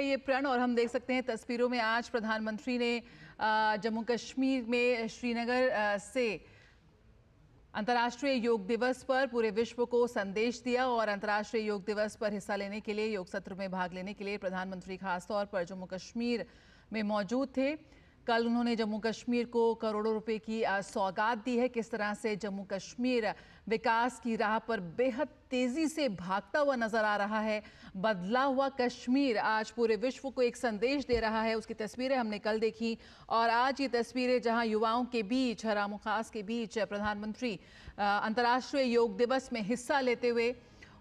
ये प्रण और हम देख सकते हैं तस्वीरों में आज प्रधानमंत्री ने जम्मू कश्मीर में श्रीनगर से अंतर्राष्ट्रीय योग दिवस पर पूरे विश्व को संदेश दिया और अंतर्राष्ट्रीय योग दिवस पर हिस्सा लेने के लिए, योग सत्र में भाग लेने के लिए प्रधानमंत्री खासतौर पर जम्मू कश्मीर में मौजूद थे। कल उन्होंने जम्मू कश्मीर को करोड़ों रुपए की सौगात दी है। किस तरह से जम्मू कश्मीर विकास की राह पर बेहद तेजी से भागता हुआ नजर आ रहा है। बदला हुआ कश्मीर आज पूरे विश्व को एक संदेश दे रहा है। उसकी तस्वीरें हमने कल देखी और आज ये तस्वीरें जहां युवाओं के बीच, हराम खास के बीच प्रधानमंत्री अंतर्राष्ट्रीय योग दिवस में हिस्सा लेते हुए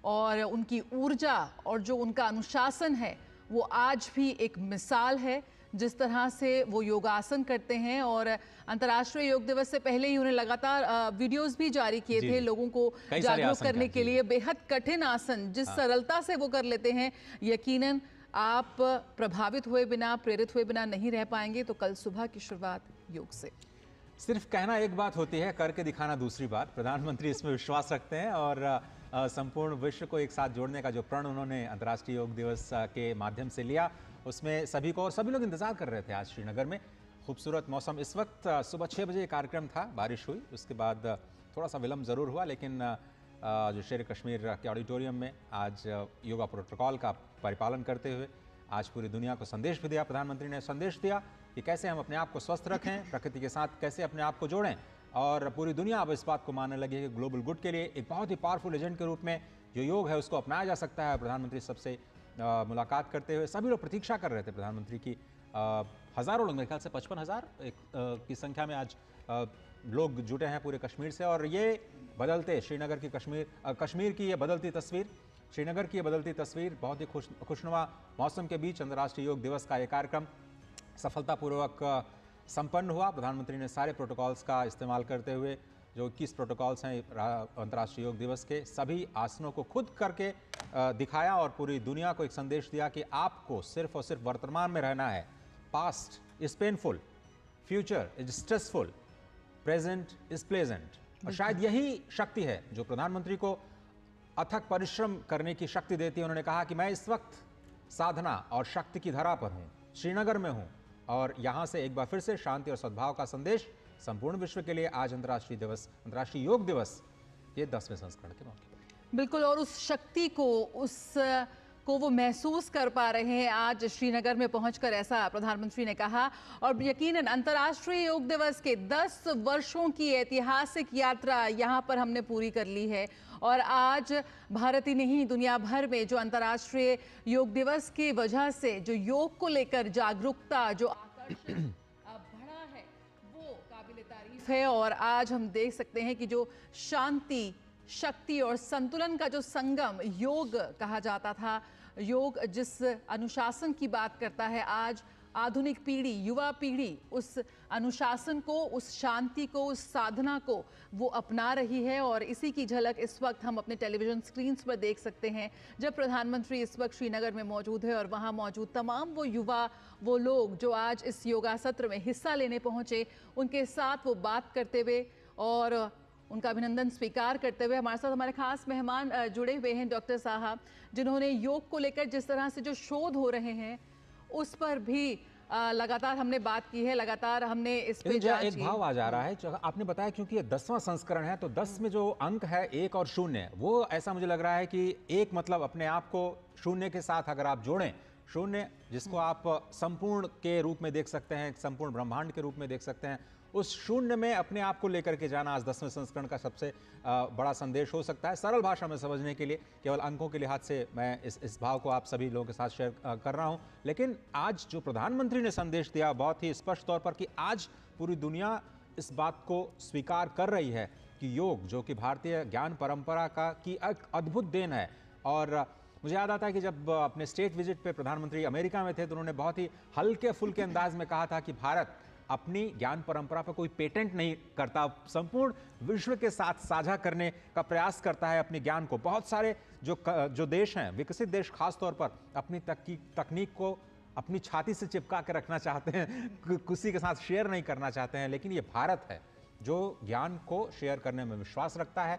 और उनकी ऊर्जा और जो उनका अनुशासन है वो आज भी एक मिसाल है। जिस तरह से वो योगासन करते हैं और अंतर्राष्ट्रीय योग दिवस से पहले ही उन्हें लगातार वीडियोस भी जारी किए थे लोगों को जागरूक करने के लिए। बेहद कठिन आसन जिस सरलता से वो कर लेते हैं, यकीनन आप प्रभावित हुए बिना, प्रेरित हुए बिना नहीं रह पाएंगे। तो कल सुबह की शुरुआत योग से। सिर्फ कहना एक बात होती है, करके दिखाना दूसरी बात। प्रधानमंत्री इसमें विश्वास रखते हैं और संपूर्ण विश्व को एक साथ जोड़ने का जो प्रण उन्होंने अंतर्राष्ट्रीय योग दिवस के माध्यम से लिया, उसमें सभी को और सभी लोग इंतजार कर रहे थे। आज श्रीनगर में खूबसूरत मौसम, इस वक्त सुबह 6 बजे कार्यक्रम था, बारिश हुई, उसके बाद थोड़ा सा विलम्ब ज़रूर हुआ, लेकिन जो शेर कश्मीर के ऑडिटोरियम में आज योगा प्रोटोकॉल का परिपालन करते हुए आज पूरी दुनिया को संदेश भी दिया। प्रधानमंत्री ने संदेश दिया कि कैसे हम अपने आप को स्वस्थ रखें, प्रकृति के साथ कैसे अपने आप को जोड़ें और पूरी दुनिया अब इस बात को मानने लगी है कि ग्लोबल गुड के लिए एक बहुत ही पावरफुल एजेंट के रूप में जो योग है उसको अपनाया जा सकता है। प्रधानमंत्री सबसे मुलाकात करते हुए सभी लोग प्रतीक्षा कर रहे थे प्रधानमंत्री की। हज़ारों लोग, मेरे ख्याल से 55,000 की संख्या में आज लोग जुटे हैं पूरे कश्मीर से। और ये बदलते श्रीनगर की कश्मीर की ये बदलती तस्वीर, श्रीनगर की ये बदलती तस्वीर, बहुत ही खुशनुमा मौसम के बीच अंतर्राष्ट्रीय योग दिवस का ये कार्यक्रम सफलतापूर्वक संपन्न हुआ। प्रधानमंत्री ने सारे प्रोटोकॉल्स का इस्तेमाल करते हुए, जो 21 प्रोटोकॉल्स हैं अंतर्राष्ट्रीय योग दिवस के, सभी आसनों को खुद करके दिखाया और पूरी दुनिया को एक संदेश दिया कि आपको सिर्फ और सिर्फ वर्तमान में रहना है। Past is painful, future is stressful, present is pleasant. और शायद यही शक्ति है जो प्रधानमंत्री को अथक परिश्रम करने की शक्ति देती है। उन्होंने कहा कि मैं इस वक्त साधना और शक्ति की धरा पर हूँ, श्रीनगर में हूँ और यहाँ से एक बार फिर से शांति और सद्भाव का संदेश संपूर्ण विश्व के लिए आज अंतर्राष्ट्रीय योग दिवस ये 10वें संस्करण के मौके पर। बिल्कुल, और उस शक्ति को वो महसूस कर पा रहे हैं आज श्रीनगर में पहुंचकर, ऐसा प्रधानमंत्री ने कहा। और यकीनन अंतर्राष्ट्रीय योग दिवस के 10 वर्षों की ऐतिहासिक यात्रा यहाँ पर हमने पूरी कर ली है और आज भारत ही नहीं, दुनिया भर में जो अंतर्राष्ट्रीय योग दिवस की वजह से जो योग को लेकर जागरूकता, जो आकर्षण बढ़ा है, वो काबिल तारीफ है। और आज हम देख सकते हैं कि जो शांति, शक्ति और संतुलन का जो संगम योग कहा जाता था, योग जिस अनुशासन की बात करता है, आज आधुनिक पीढ़ी, युवा पीढ़ी उस अनुशासन को, उस शांति को, उस साधना को वो अपना रही है। और इसी की झलक इस वक्त हम अपने टेलीविजन स्क्रीन्स पर देख सकते हैं जब प्रधानमंत्री इस वक्त श्रीनगर में मौजूद है और वहाँ मौजूद तमाम वो युवा, वो लोग जो आज इस योगा सत्र में हिस्सा लेने पहुँचे, उनके साथ वो बात करते हुए और उनका अभिनंदन स्वीकार करते हुए। हमारे साथ हमारे खास मेहमान जुड़े हुए हैं, डॉक्टर साहब, जिन्होंने योग को लेकर जिस तरह से जो शोध हो रहे हैं उस पर भी लगातार हमने बात की है, लगातार हमने इस पे एक भाव आ जा रहा है। आपने बताया क्योंकि ये 10वां संस्करण है तो 10 में जो अंक है 1 और 0, वो ऐसा मुझे लग रहा है कि 1 मतलब अपने आप को 0 के साथ अगर आप जोड़ें, 0 जिसको आप संपूर्ण के रूप में देख सकते हैं, संपूर्ण ब्रह्मांड के रूप में देख सकते हैं, उस 0 में अपने आप को लेकर के जाना आज 10वें संस्करण का सबसे बड़ा संदेश हो सकता है। सरल भाषा में समझने के लिए, केवल अंकों के लिहाज से मैं इस भाव को आप सभी लोगों के साथ शेयर कर रहा हूं। लेकिन आज जो प्रधानमंत्री ने संदेश दिया बहुत ही स्पष्ट तौर पर कि आज पूरी दुनिया इस बात को स्वीकार कर रही है कि योग, जो कि भारतीय ज्ञान परंपरा की एक अद्भुत देन है। और मुझे याद आता है कि जब अपने स्टेट विजिट पे प्रधानमंत्री अमेरिका में थे तो उन्होंने बहुत ही हल्के फुल्के अंदाज में कहा था कि भारत अपनी ज्ञान परंपरा पर कोई पेटेंट नहीं करता, संपूर्ण विश्व के साथ साझा करने का प्रयास करता है अपने ज्ञान को। बहुत सारे जो देश हैं, विकसित देश खास तौर पर, अपनी तकनीक को अपनी छाती से चिपका के रखना चाहते हैं, किसी के साथ शेयर नहीं करना चाहते हैं। लेकिन ये भारत है जो ज्ञान को शेयर करने में विश्वास रखता है,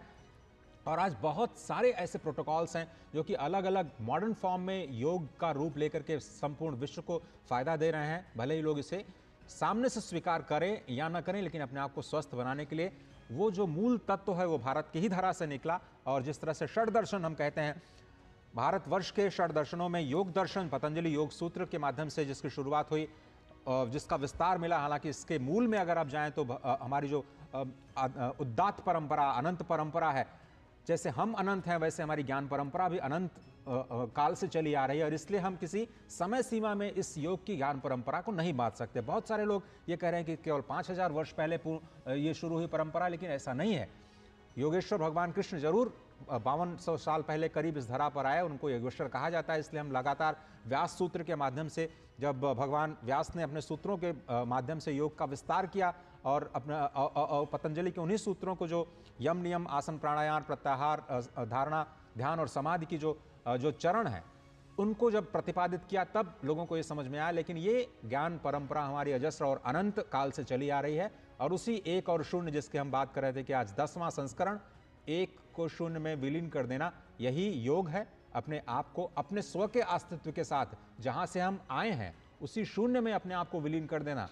और आज बहुत सारे ऐसे प्रोटोकॉल्स हैं जो कि अलग अलग मॉडर्न फॉर्म में योग का रूप लेकर के संपूर्ण विश्व को फायदा दे रहे हैं। भले ही लोग इसे सामने से स्वीकार करें या ना करें, लेकिन अपने आप को स्वस्थ बनाने के लिए वो जो मूल तत्व है वो भारत की ही धरा से निकला। और जिस तरह से षड दर्शन हम कहते हैं, भारतवर्ष के षड दर्शनों में योग दर्शन पतंजलि योग सूत्र के माध्यम से जिसकी शुरुआत हुई, जिसका विस्तार मिला, हालांकि इसके मूल में अगर आप जाएं तो हमारी जो उदात्त परंपरा, अनंत परंपरा है, जैसे हम अनंत हैं वैसे हमारी ज्ञान परंपरा भी अनंत काल से चली आ रही है। और इसलिए हम किसी समय सीमा में इस योग की ज्ञान परंपरा को नहीं बांट सकते। बहुत सारे लोग ये कह रहे हैं कि केवल 5000 वर्ष पहले ये शुरू हुई परंपरा, लेकिन ऐसा नहीं है। योगेश्वर भगवान कृष्ण जरूर 5200 साल पहले करीब इस धरा पर आए, उनको योगेश्वर कहा जाता है। इसलिए हम लगातार व्यास सूत्र के माध्यम से, जब भगवान व्यास ने अपने सूत्रों के माध्यम से योग का विस्तार किया और अपना पतंजलि के उन्हीं सूत्रों को जो यम नियम आसन प्राणायाम प्रत्याहार धारणा ध्यान और समाधि की जो चरण है उनको जब प्रतिपादित किया, तब लोगों को ये समझ में आया। लेकिन ये ज्ञान परंपरा हमारी अजस्र और अनंत काल से चली आ रही है। और उसी एक और शून्य जिसके हम बात कर रहे थे कि आज 10वां संस्करण, एक को शून्य में विलीन कर देना, यही योग है। अपने आप को अपने स्व के अस्तित्व के साथ, जहां से हम आए हैं उसी शून्य में अपने आप को विलीन कर देना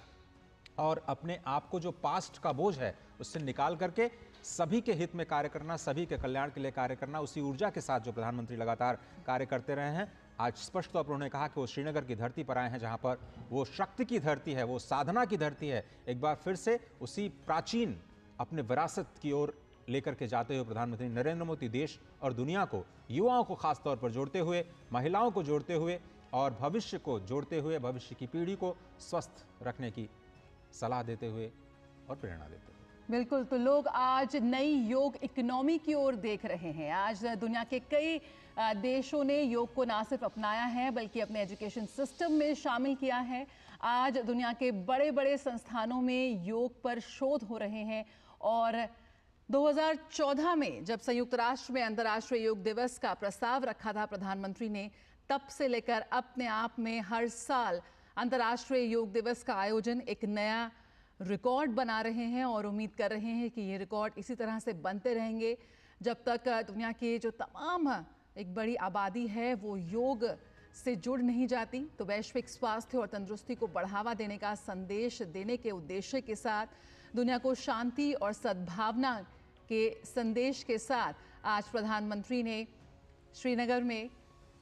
और अपने आप को जो पास्ट का बोझ है उससे निकाल करके सभी के हित में कार्य करना, सभी के कल्याण के लिए कार्य करना, उसी ऊर्जा के साथ जो प्रधानमंत्री लगातार कार्य करते रहे हैं। आज स्पष्ट तौर पर उन्होंने कहा कि वो श्रीनगर की धरती पर आए हैं, जहां पर वो शक्ति की धरती है, वो साधना की धरती है। एक बार फिर से उसी प्राचीन अपने विरासत की ओर लेकर के जाते हुए प्रधानमंत्री नरेंद्र मोदी देश और दुनिया को, युवाओं को खास तौर पर जोड़ते हुए, महिलाओं को जोड़ते हुए और भविष्य को जोड़ते हुए, भविष्य की पीढ़ी को स्वस्थ रखने की सलाह देते हुए और प्रेरणा देते हुए। बिल्कुल, तो लोग आज नई योग इकोनॉमी की ओर देख रहे हैं। आज दुनिया के कई देशों ने योग को ना सिर्फ अपनाया है बल्कि अपने एजुकेशन सिस्टम में शामिल किया है। आज दुनिया के बड़े बड़े संस्थानों में योग पर शोध हो रहे हैं। और 2014 में जब संयुक्त राष्ट्र में अंतर्राष्ट्रीय योग दिवस का प्रस्ताव रखा था प्रधानमंत्री ने, तब से लेकर अपने आप में हर साल अंतर्राष्ट्रीय योग दिवस का आयोजन एक नया रिकॉर्ड बना रहे हैं और उम्मीद कर रहे हैं कि ये रिकॉर्ड इसी तरह से बनते रहेंगे जब तक दुनिया की जो तमाम एक बड़ी आबादी है वो योग से जुड़ नहीं जाती। तो वैश्विक स्वास्थ्य और तंदुरुस्ती को बढ़ावा देने का संदेश देने के उद्देश्य के साथ, दुनिया को शांति और सद्भावना के संदेश के साथ आज प्रधानमंत्री ने श्रीनगर में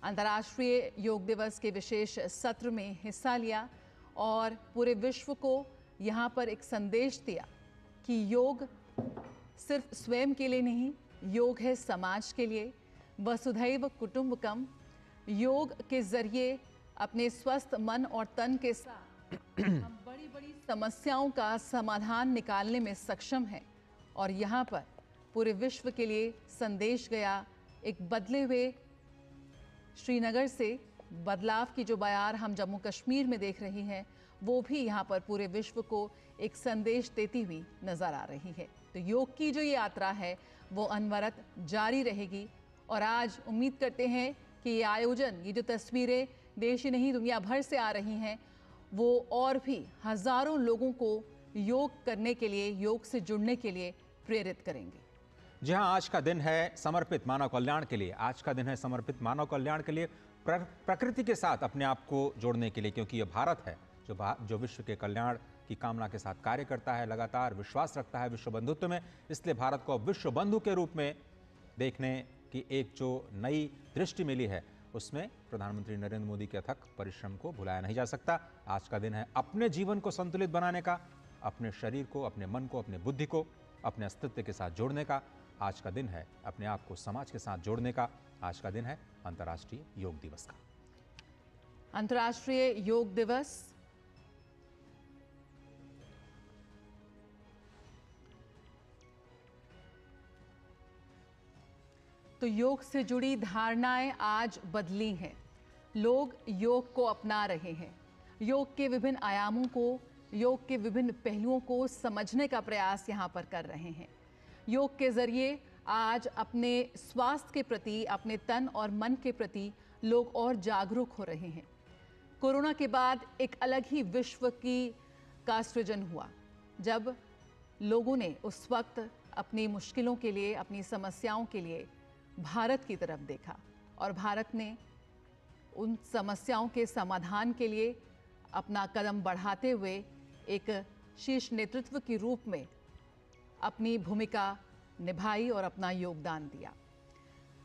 अंतर्राष्ट्रीय योग दिवस के विशेष सत्र में हिस्सा लिया और पूरे विश्व को यहाँ पर एक संदेश दिया कि योग सिर्फ स्वयं के लिए नहीं, योग है समाज के लिए। वसुधैव कुटुंबकम। योग के जरिए अपने स्वस्थ मन और तन के साथ हम बड़ी बड़ी समस्याओं का समाधान निकालने में सक्षम हैं। और यहाँ पर पूरे विश्व के लिए संदेश गया एक बदले हुए श्रीनगर से। बदलाव की जो बयार हम जम्मू कश्मीर में देख रहे हैं वो भी यहाँ पर पूरे विश्व को एक संदेश देती हुई नजर आ रही है। तो योग की जो ये यात्रा है वो अनवरत जारी रहेगी। और आज उम्मीद करते हैं कि ये आयोजन, ये जो तस्वीरें देश ही नहीं दुनिया भर से आ रही हैं, वो और भी हजारों लोगों को योग करने के लिए, योग से जुड़ने के लिए प्रेरित करेंगे। जी हाँ, आज का दिन है समर्पित मानव कल्याण के लिए। आज का दिन है समर्पित मानव कल्याण के लिए, प्रकृति के साथ अपने आप को जोड़ने के लिए, क्योंकि ये भारत है जो विश्व के कल्याण की कामना के साथ कार्य करता है, लगातार विश्वास रखता है विश्व बंधुत्व में। इसलिए भारत को अब विश्व बंधु के रूप में देखने की एक जो नई दृष्टि मिली है, उसमें प्रधानमंत्री नरेंद्र मोदी के अथक परिश्रम को भुलाया नहीं जा सकता। आज का दिन है अपने जीवन को संतुलित बनाने का, अपने शरीर को, अपने मन को, अपने बुद्धि को अपने अस्तित्व के साथ जोड़ने का। आज का दिन है अपने आप को समाज के साथ जोड़ने का। आज का दिन है अंतर्राष्ट्रीय योग दिवस का। अंतर्राष्ट्रीय योग दिवस तो योग से जुड़ी धारणाएं आज बदली हैं। लोग योग को अपना रहे हैं। योग के विभिन्न आयामों को, योग के विभिन्न पहलुओं को समझने का प्रयास यहाँ पर कर रहे हैं। योग के जरिए आज अपने स्वास्थ्य के प्रति, अपने तन और मन के प्रति लोग और जागरूक हो रहे हैं। कोरोना के बाद एक अलग ही विश्व का सृजन हुआ, जब लोगों ने उस वक्त अपनी मुश्किलों के लिए, अपनी समस्याओं के लिए भारत की तरफ देखा और भारत ने उन समस्याओं के समाधान के लिए अपना कदम बढ़ाते हुए एक शीर्ष नेतृत्व के रूप में अपनी भूमिका निभाई और अपना योगदान दिया।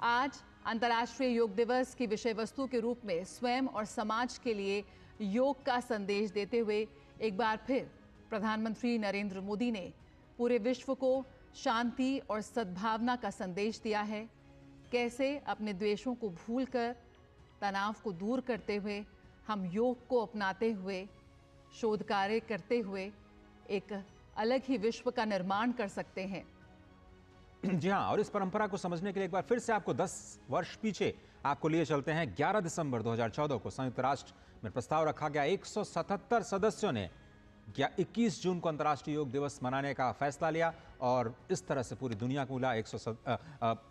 आज अंतर्राष्ट्रीय योग दिवस की विषय वस्तु के रूप में स्वयं और समाज के लिए योग का संदेश देते हुए एक बार फिर प्रधानमंत्री नरेंद्र मोदी ने पूरे विश्व को शांति और सद्भावना का संदेश दिया है। कैसे अपने द्वेषों को भूलकर तनाव को दूर करते हुए हम योग को अपनाते हुए, शोध कार्य करते हुए एक अलग ही विश्व का निर्माण कर सकते हैं। जी हाँ, और इस परंपरा को समझने के लिए एक बार फिर से आपको 10 वर्ष पीछे आपको लिए चलते हैं। 11 दिसंबर 2014 को संयुक्त राष्ट्र में प्रस्ताव रखा गया। 177 सदस्यों ने 21 जून को अंतर्राष्ट्रीय योग दिवस मनाने का फैसला लिया और इस तरह से पूरी दुनिया को मिला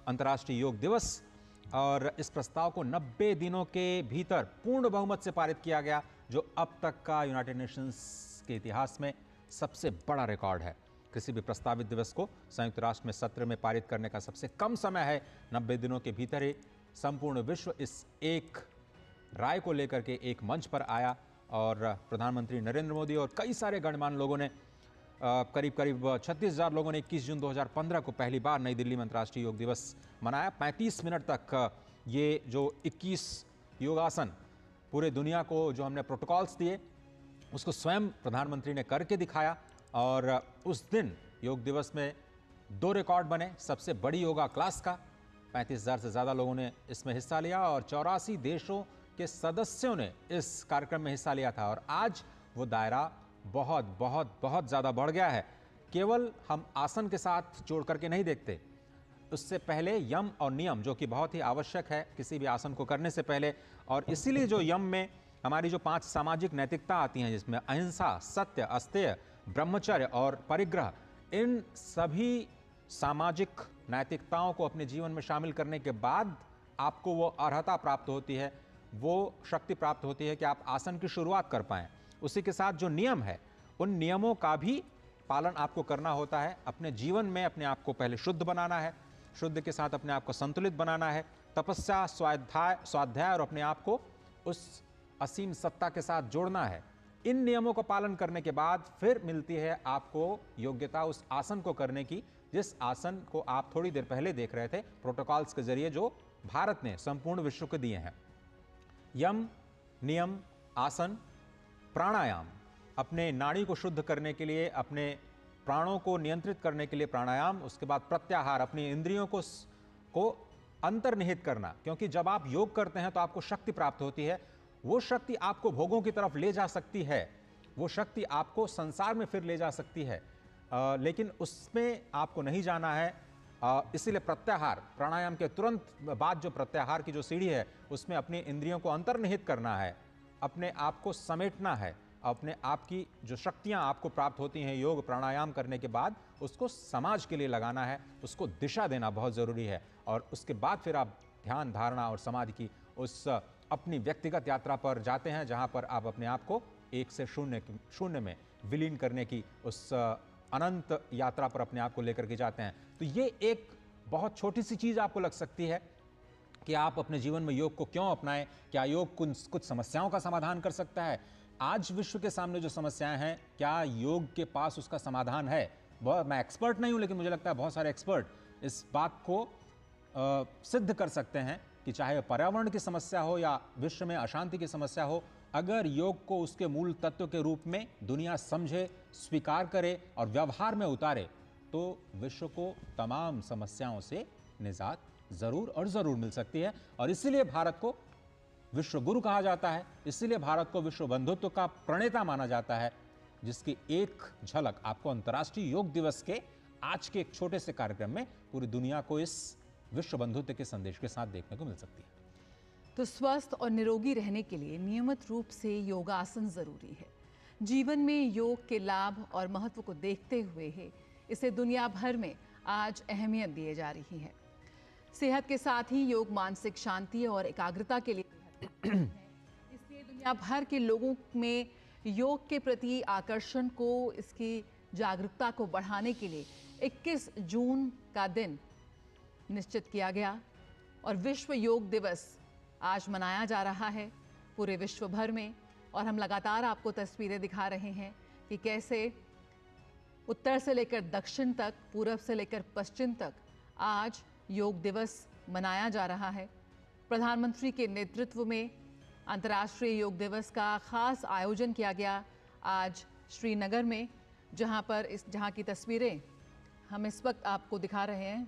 अंतर्राष्ट्रीय योग दिवस। और इस प्रस्ताव को 90 दिनों के भीतर पूर्ण बहुमत से पारित किया गया, जो अब तक का यूनाइटेड नेशंस के इतिहास में सबसे बड़ा रिकॉर्ड है। किसी भी प्रस्तावित दिवस को संयुक्त राष्ट्र में सत्र में पारित करने का सबसे कम समय है। 90 दिनों के भीतर ही संपूर्ण विश्व इस एक राय को लेकर के एक मंच पर आया और प्रधानमंत्री नरेंद्र मोदी और कई सारे गणमान्य लोगों ने करीब 36,000 लोगों ने 21 जून 2015 को पहली बार नई दिल्ली में अंतर्राष्ट्रीय योग दिवस मनाया। 35 मिनट तक ये जो 21 योगासन पूरे दुनिया को जो हमने प्रोटोकॉल्स दिए उसको स्वयं प्रधानमंत्री ने करके दिखाया। और उस दिन योग दिवस में 2 रिकॉर्ड बने। सबसे बड़ी योगा क्लास का 35,000 से ज़्यादा लोगों ने इसमें हिस्सा लिया और 84 देशों के सदस्यों ने इस कार्यक्रम में हिस्सा लिया था। और आज वो दायरा बहुत बहुत बहुत ज़्यादा बढ़ गया है। केवल हम आसन के साथ जोड़ करके नहीं देखते, उससे पहले यम और नियम, जो कि बहुत ही आवश्यक है किसी भी आसन को करने से पहले। और इसीलिए जो यम में हमारी जो 5 सामाजिक नैतिकता आती हैं, जिसमें अहिंसा, सत्य, अस्तेय, ब्रह्मचर्य और परिग्रह, इन सभी सामाजिक नैतिकताओं को अपने जीवन में शामिल करने के बाद आपको वो अर्हता प्राप्त होती है, वो शक्ति प्राप्त होती है कि आप आसन की शुरुआत कर पाएं। उसी के साथ जो नियम है, उन नियमों का भी पालन आपको करना होता है। अपने जीवन में अपने आप को पहले शुद्ध बनाना है, शुद्ध के साथ अपने आप को संतुलित बनाना है, तपस्या, स्वाध्याय और अपने आप को उस असीम सत्ता के साथ जोड़ना है। इन नियमों का पालन करने के बाद फिर मिलती है आपको योग्यता उस आसन को करने की, जिस आसन को आप थोड़ी देर पहले देख रहे थे प्रोटोकॉल्स के जरिए जो भारत ने संपूर्ण विश्व को दिए हैं। यम, नियम, आसन, प्राणायाम, अपने नाड़ी को शुद्ध करने के लिए, अपने प्राणों को नियंत्रित करने के लिए प्राणायाम, उसके बाद प्रत्याहार, अपनी इंद्रियों को अंतर्निहित करना, क्योंकि जब आप योग करते हैं तो आपको शक्ति प्राप्त होती है। वो शक्ति आपको भोगों की तरफ ले जा सकती है, वो शक्ति आपको संसार में फिर ले जा सकती है, लेकिन उसमें आपको नहीं जाना है। इसीलिए प्रत्याहार, प्राणायाम के तुरंत बाद जो प्रत्याहार की जो सीढ़ी है, उसमें अपनी इंद्रियों को अंतर्निहित करना है, अपने आप को समेटना है, अपने आप की जो शक्तियां आपको प्राप्त होती हैं योग प्राणायाम करने के बाद, उसको समाज के लिए लगाना है, उसको दिशा देना बहुत ज़रूरी है। और उसके बाद फिर आप ध्यान, धारणा और समाधि की उस अपनी व्यक्तिगत यात्रा पर जाते हैं, जहां पर आप अपने आप को 1 से 0 में विलीन करने की उस अनंत यात्रा पर अपने आप को लेकर के जाते हैं। तो ये एक बहुत छोटी सी चीज़ आपको लग सकती है कि आप अपने जीवन में योग को क्यों अपनाएं। क्या योग कुछ समस्याओं का समाधान कर सकता है? आज विश्व के सामने जो समस्याएं हैं, क्या योग के पास उसका समाधान है? मैं एक्सपर्ट नहीं हूं, लेकिन मुझे लगता है बहुत सारे एक्सपर्ट इस बात को सिद्ध कर सकते हैं कि चाहे पर्यावरण की समस्या हो या विश्व में अशांति की समस्या हो, अगर योग को उसके मूल तत्व के रूप में दुनिया समझे, स्वीकार करे और व्यवहार में उतारे, तो विश्व को तमाम समस्याओं से निजात जरूर और जरूर मिल सकती है। और इसीलिए भारत को विश्व गुरु कहा जाता है, इसीलिए भारत को विश्व बंधुत्व का प्रणेता माना जाता है, जिसकी एक झलक आपको अंतर्राष्ट्रीय योग दिवस के आज के एक छोटे से कार्यक्रम में पूरी दुनिया को इस विश्व बंधुत्व के संदेश के साथ देखने को मिल सकती है। तो स्वस्थ और निरोगी रहने के लिए नियमित रूप से योगासन जरूरी है। जीवन में योग के लाभ और महत्व को देखते हुए ही इसे दुनिया भर में आज अहमियत दी जा रही है। सेहत के साथ ही योग मानसिक शांति और एकाग्रता के लिए इसलिए दुनिया भर के लोगों में योग के प्रति आकर्षण को, इसकी जागरूकता को बढ़ाने के लिए 21 जून का दिन निश्चित किया गया और विश्व योग दिवस आज मनाया जा रहा है पूरे विश्व भर में। और हम लगातार आपको तस्वीरें दिखा रहे हैं कि कैसे उत्तर से लेकर दक्षिण तक, पूरब से लेकर पश्चिम तक आज योग दिवस मनाया जा रहा है। प्रधानमंत्री के नेतृत्व में अंतर्राष्ट्रीय योग दिवस का खास आयोजन किया गया आज श्रीनगर में, जहां की तस्वीरें हम इस वक्त आपको दिखा रहे हैं।